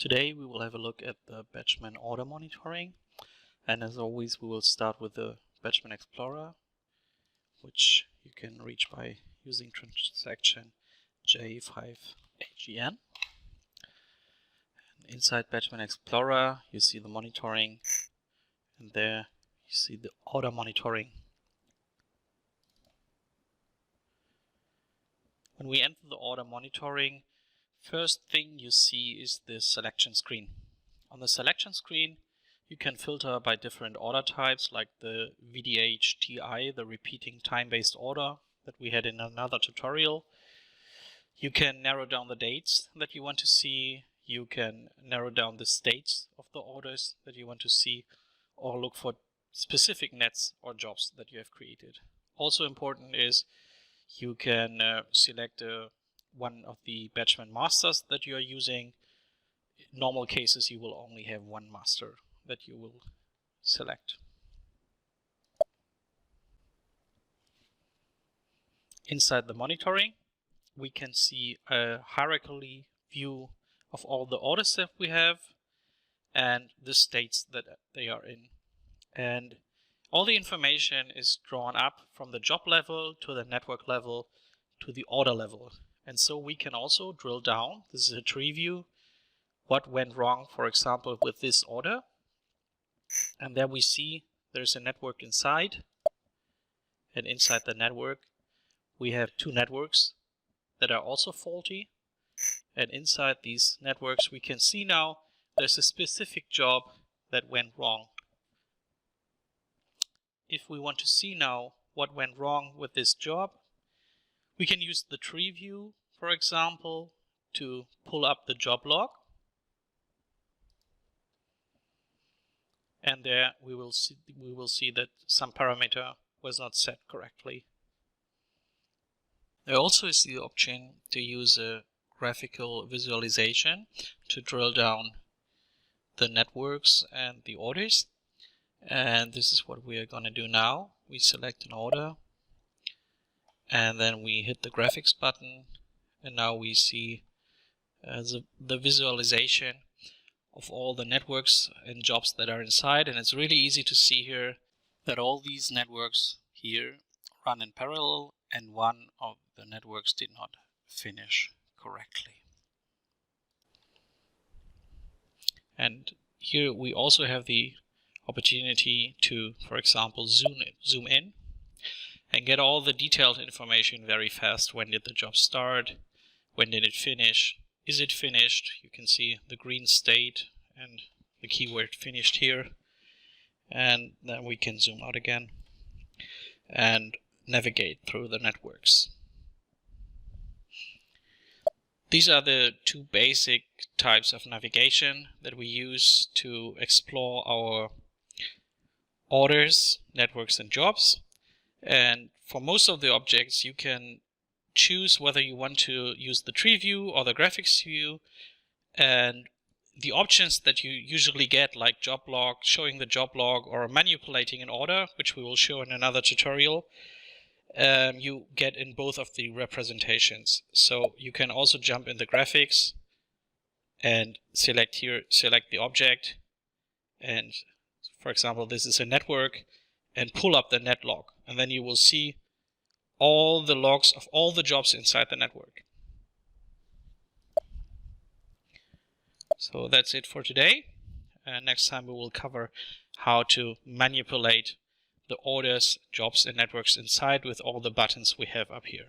Today we will have a look at the BatchMan Order Monitoring, and as always we will start with the BatchMan Explorer, which you can reach by using transaction J5AGN. And inside BatchMan Explorer you see the monitoring, and there you see the order monitoring. When we enter the order monitoring, first thing you see is the selection screen. On the selection screen you can filter by different order types, like the VDH-TI, the repeating time-based order that we had in another tutorial. You can narrow down the dates that you want to see, you can narrow down the states of the orders that you want to see, or look for specific nets or jobs that you have created. Also important is you can select one of the BatchMan masters that you are using. In normal cases you will only have one master that you will select. Inside the monitoring we can see a hierarchically view of all the orders that we have and the states that they are in. And all the information is drawn up from the job level to the network level to the order level. And so we can also drill down. This is a tree view. What went wrong, for example, with this order. And there we see there's a network inside. And inside the network we have two networks that are also faulty. And inside these networks we can see now there's a specific job that went wrong. If we want to see now what went wrong with this job, we can use the tree view, for example, to pull up the job log. And there we will see that some parameter was not set correctly. There also is the option to use a graphical visualization to drill down the networks and the orders. And this is what we are going to do now. We select an order and then we hit the graphics button, and now we see the visualization of all the networks and jobs that are inside. And it's really easy to see here that all these networks here run in parallel and one of the networks did not finish correctly. And here we also have the opportunity to, for example, zoom in and get all the detailed information very fast. When did the job start? When did it finish? Is it finished? You can see the green state and the keyword finished here. And then we can zoom out again and navigate through the networks. These are the two basic types of navigation that we use to explore our orders, networks, and jobs. And for most of the objects you can choose whether you want to use the tree view or the graphics view, and the options that you usually get, like job log, showing the job log, or manipulating an order, which we will show in another tutorial, you get in both of the representations. So you can also jump in the graphics and select the object, and for example this is a network, and pull up the net log, and then you will see all the logs of all the jobs inside the network. So that's it for today. Next time we will cover how to manipulate the orders, jobs, and networks inside with all the buttons we have up here.